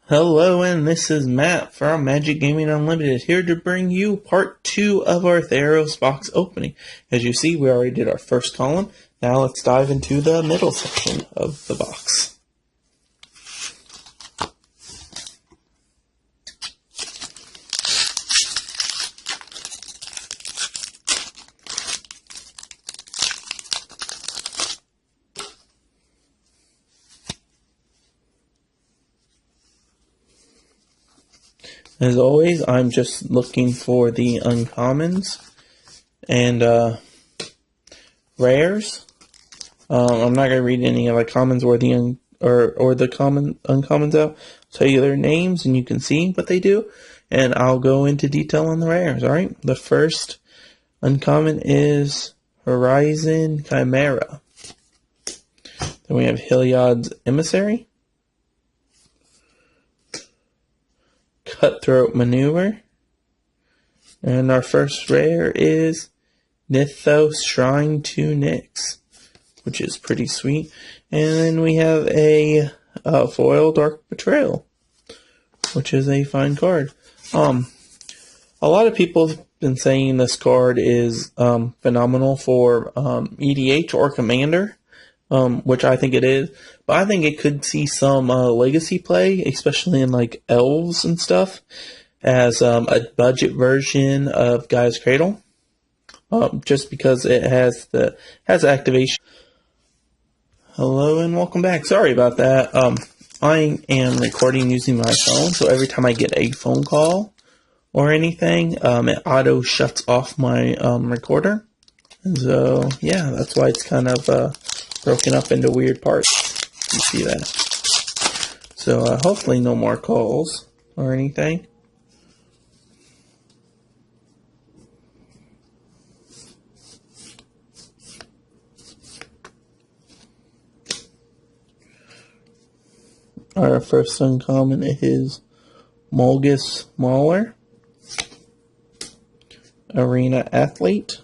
Hello, and this is Matt from Magic Gaming Unlimited, here to bring you part 2 of our Theros Box opening. As you see, we already did our first column. Now let's dive into the middle section of the box. As always, I'm just looking for the uncommons and rares. I'm not gonna read any of the commons or the uncommons out. I'll tell you their names, and you can see what they do, and I'll go into detail on the rares. All right. The first uncommon is Horizon Chimera. Then we have Heliod's Emissary, Cutthroat Maneuver, and our first rare is Nithos Shrine to Nyx, which is pretty sweet. And then we have a foil Dark Betrayal, which is a fine card. A lot of people have been saying this card is phenomenal for EDH or Commander, which I think it is. But I think it could see some legacy play, especially in like elves and stuff, as a budget version of Gaia's Cradle. Just because it has activation. Hello and welcome back. Sorry about that. I am recording using my phone, so every time I get a phone call or anything, it auto shuts off my recorder. And so yeah, that's why it's kind of broken up into weird parts. You see that? So hopefully no more calls or anything. Our first uncommon is Mulgus Mauler, Arena Athlete,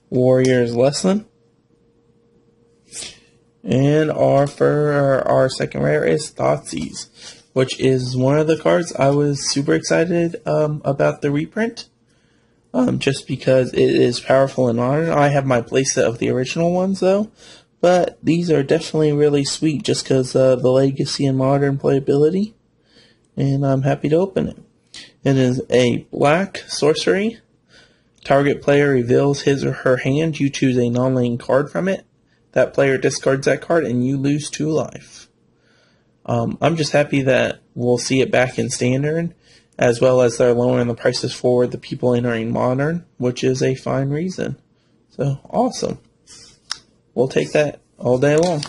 Warrior's Lesson, and our second rare is Thoughtseize, which is one of the cards I was super excited about the reprint, just because it is powerful and modern. I have my playset of the original ones though, but these are definitely really sweet just because of the legacy and modern playability, and I'm happy to open it. It is a black sorcery. Target player reveals his or her hand. You choose a non-lane card from it. That player discards that card, and you lose 2 life. I'm just happy that we'll see it back in Standard, as well as they're lowering the prices for the people entering Modern, which is a fine reason. So, awesome. We'll take that all day long.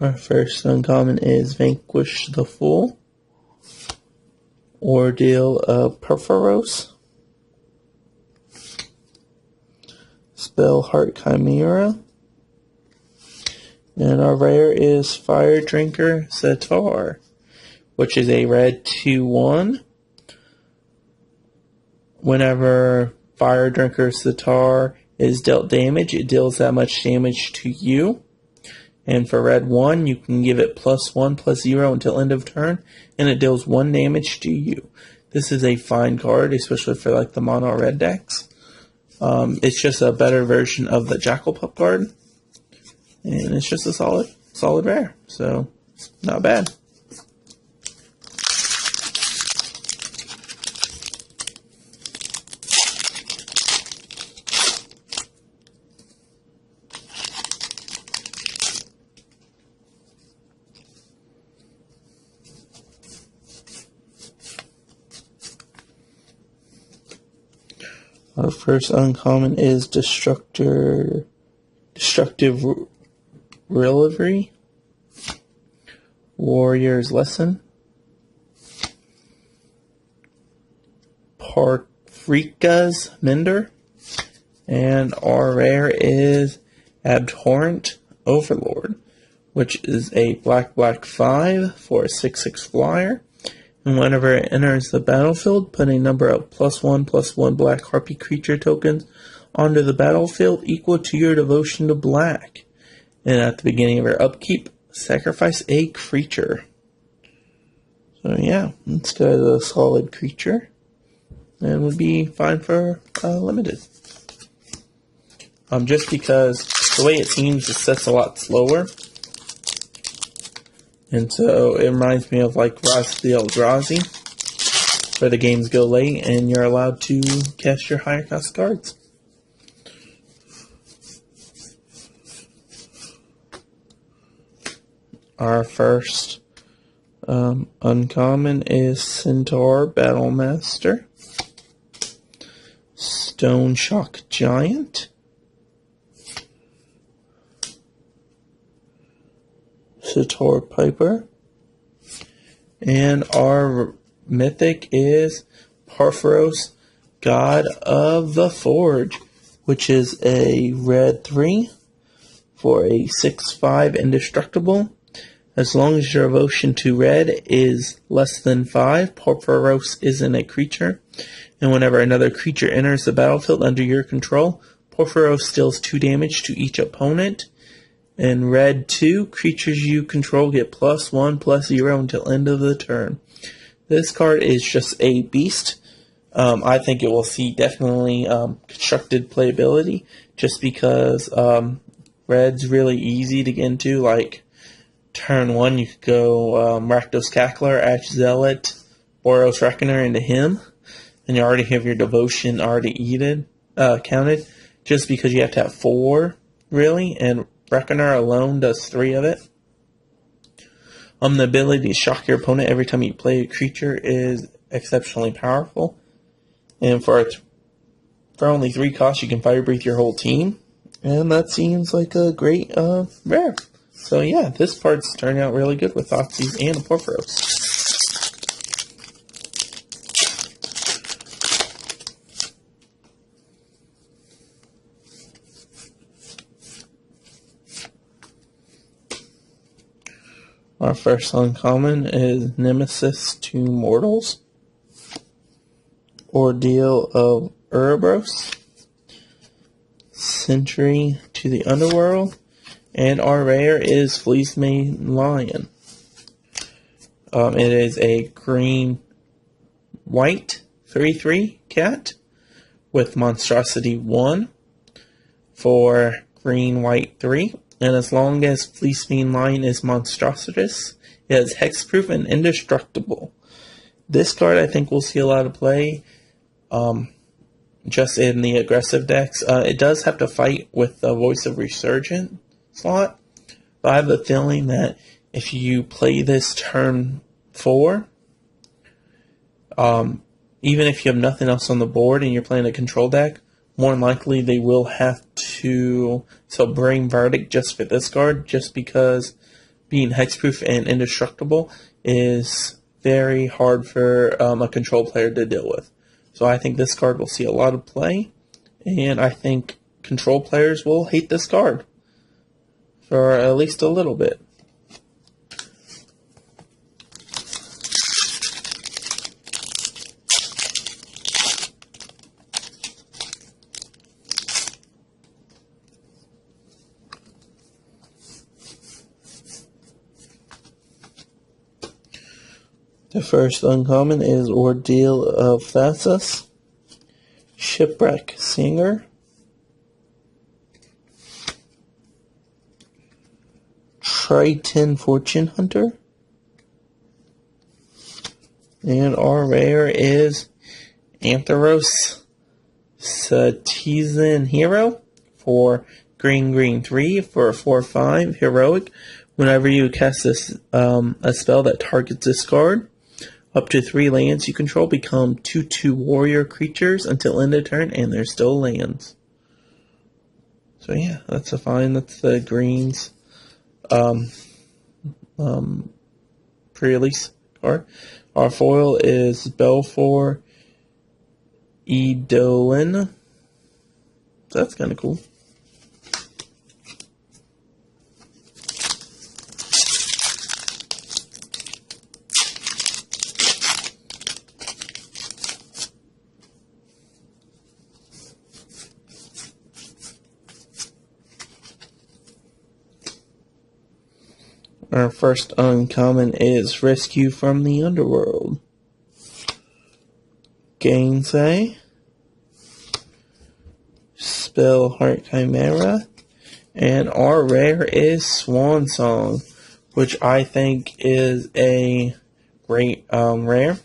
Our first uncommon is Vanquish the Fool, Ordeal of Perforos, Spellheart Chimera, and our rare is Fire Drinker Satar, which is a red 2/1. Whenever Fire Drinker Satar is dealt damage, it deals that much damage to you. And for red 1, you can give it +1/+0 until end of turn, and it deals 1 damage to you. This is a fine card, especially for like the mono red decks. It's just a better version of the Jackal Pup card, and it's just a solid rare. So not bad. Our first uncommon is Destructive Revelry, Warrior's Lesson, Parfrika's Mender, and our rare is Abhorrent Overlord, which is a black 5 for a 6/6 flyer. And whenever it enters the battlefield, put a number of +1/+1 black harpy creature tokens onto the battlefield equal to your devotion to black. And at the beginning of your upkeep, sacrifice a creature. So yeah, it's got a solid creature. And would be fine for limited. Just because the way it seems, it sets a lot slower. And so it reminds me of like Rise of the Eldrazi, where the games go late and you're allowed to cast your higher cost cards. Our first uncommon is Centaur Battlemaster, Stone Shock Giant, Sator Piper, and our mythic is Theros, God of the Forge, which is a red 3 for a 6/5 indestructible. As long as your devotion to red is less than 5, Theros isn't a creature. And whenever another creature enters the battlefield under your control, Theros deals 2 damage to each opponent. And red 2, creatures you control get +1/+0 until end of the turn. This card is just a beast. I think it will see definitely constructed playability, just because red's really easy to get into. Like turn 1, you could go Rakdos Cackler, Ash Zealot, Boros Reckoner into him, and you already have your devotion already counted, just because you have to have 4, really, and Reckoner alone does 3 of it. The ability to shock your opponent every time you play a creature is exceptionally powerful. And for only 3 costs, you can fire breathe your whole team. And that seems like a great rare. So yeah, this part's turning out really good with Thoughtseize and a Theros. Our first uncommon is Nemesis to Mortals, Ordeal of Ouroboros, Sentry to the Underworld, and our rare is Fleecemane Lion. It is a green-white 3/3 cat with Monstrosity 1 for green-white 3. And as long as Fleecemane Lion is monstrositous, it is hexproof and indestructible. This card I think will see a lot of play just in the aggressive decks. It does have to fight with the Voice of Resurgent slot, but I have a feeling that if you play this turn 4, even if you have nothing else on the board and you're playing a control deck, more than likely they will have to bring Verdict just for this card, just because being hexproof and indestructible is very hard for a control player to deal with. So I think this card will see a lot of play, and I think control players will hate this card for at least a little bit. The first uncommon is Ordeal of Thassus, Shipwreck Singer, Triton Fortune Hunter, and our rare is Theros Citizen Hero for green 3 for a 4/5 heroic. Whenever you cast this a spell that targets this card, up to 3 lands you control become 2/2 warrior creatures until end of turn, and they're still lands. So yeah, that's that's the greens pre-release card. Our foil is Belfor Edoin. That's kind of cool. Our first uncommon is Rescue from the Underworld. Gainsay. Spellheart Chimera. And our rare is Swan Song, which I think is a great rare.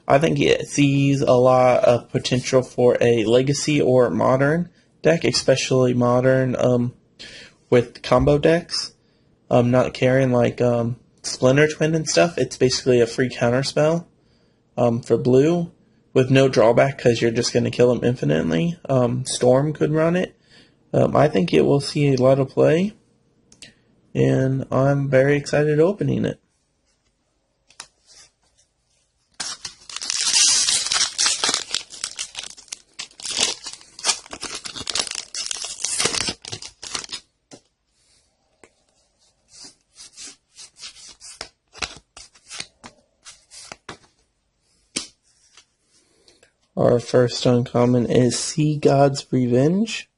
I think it sees a lot of potential for a legacy or modern deck, especially modern with combo decks. Not carrying like Splinter Twin and stuff. It's basically a free counterspell for blue with no drawback because you're just going to kill them infinitely. Storm could run it. I think it will see a lot of play, and I'm very excited opening it. Our first uncommon is Sea God's Revenge.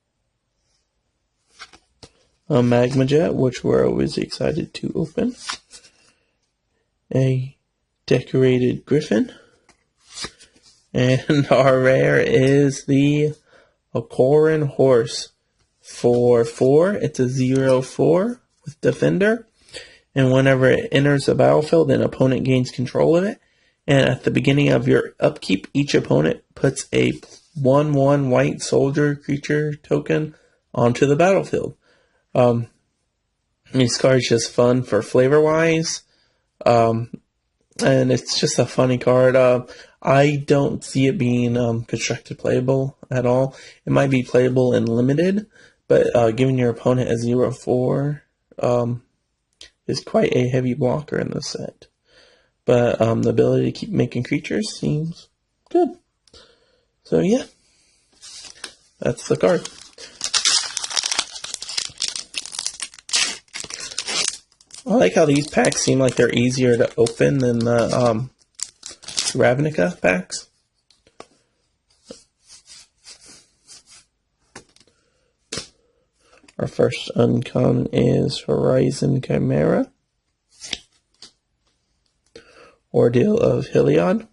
A Magma Jet, which we're always excited to open. A Decorated Griffin. And our rare is the Akoran Horse. For 4, it's a 0/4 with Defender. And whenever it enters the battlefield, an opponent gains control of it. And at the beginning of your upkeep, each opponent puts a 1/1 white soldier creature token onto the battlefield. This card's just fun for flavor-wise. And it's just a funny card. I don't see it being constructed playable at all. It might be playable in limited, but giving your opponent a 0/4 is quite a heavy blocker in the set. But the ability to keep making creatures seems good. So yeah, that's the card. I like how these packs seem like they're easier to open than the Ravnica packs. Our first uncommon is Horizon Chimera. Ordeal of Heliod.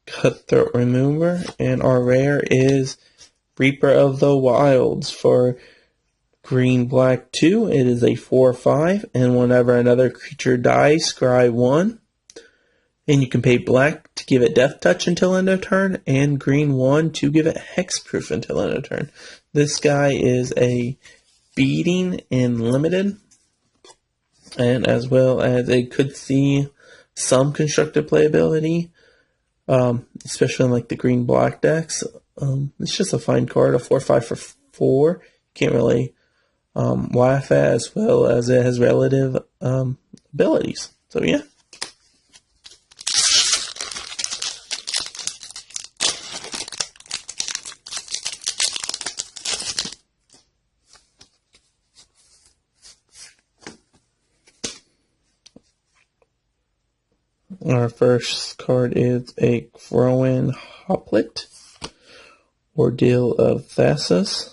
Cutthroat Remover. And our rare is Reaper of the Wilds for green black 2. It is a 4/5, and whenever another creature dies, scry 1. And you can pay black to give it Death Touch until end of turn, and green 1 to give it Hexproof until end of turn. This guy is a beating in limited, and as well as it could see some constructed playability, especially in like the green black decks. It's just a fine card, a 4/5 for 4. Can't really laugh at, as well as it has relative abilities. So yeah. Our first card is a Growing Hoplet, Ordeal of Thassus,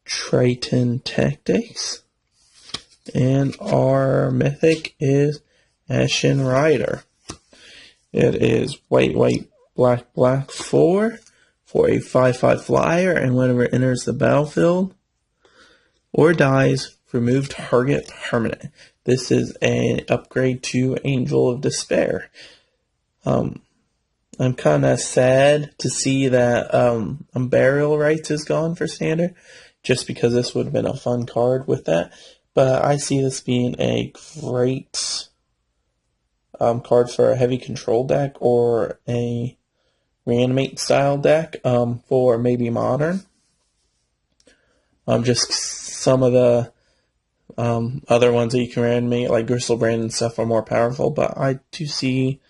Triton Tactics, and our mythic is Ashen Rider. It is white, black, 4 for a 5/5 flyer, and whenever it enters the battlefield or dies, remove target permanent. This is an upgrade to Angel of Despair. I'm kind of sad to see that Burial Rites is gone for Standard, just because this would have been a fun card with that. But I see this being a great card for a heavy control deck or a reanimate style deck for maybe modern. Just some of the other ones that you can reanimate, like Gristlebrand and stuff, are more powerful, but I do see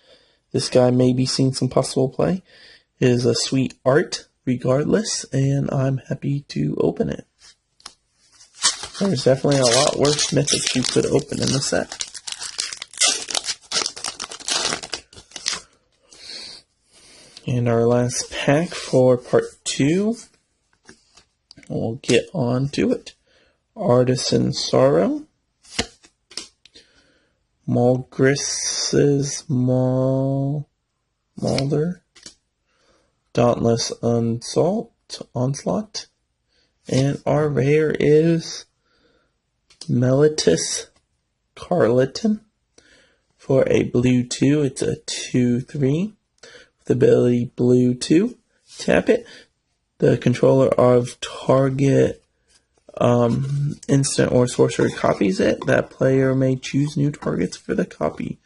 this guy maybe seeing some possible play. It is a sweet art regardless, and I'm happy to open it. There's definitely a lot worse mythics you could open in the set. And our last pack for part 2, we'll get on to it. Artisan Sorrow, Mulgris's Mulder, Dauntless Onslaught, and our rare is Mellitus Carleton. For a blue 2, it's a 2/3 with ability blue 2. Tap it. The controller of target instant or sorcery copies it. That player may choose new targets for the copy.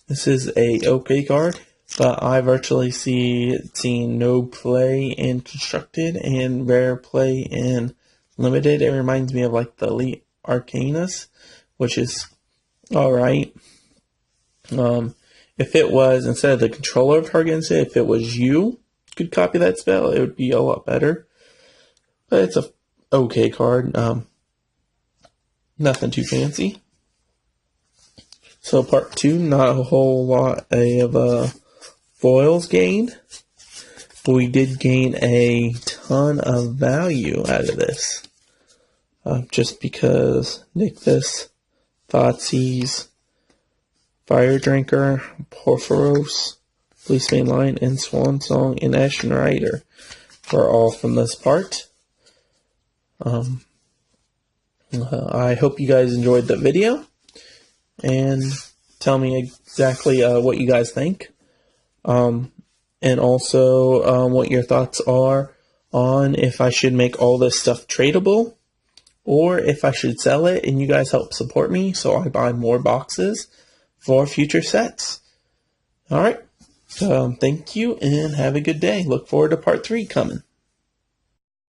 This is a okay card, but I virtually seen no play in Constructed and rare play in Limited. It reminds me of like the Elite Arcanus, which is alright. If it was, instead of the controller of target instant, if it was you could copy that spell, it would be a lot better. But it's a okay card. Nothing too fancy. So part 2, not a whole lot of foils gained. But we did gain a ton of value out of this. Just because Nykthos, Thoughtseize, Fire Drinker, Porphyros, Policeman Line, and Swan Song, and Ashen Rider were all from this part. I hope you guys enjoyed the video, and tell me exactly what you guys think, and also what your thoughts are on if I should make all this stuff tradable, or if I should sell it and you guys help support me so I buy more boxes for future sets. Alright, thank you and have a good day. Look forward to part 3 coming.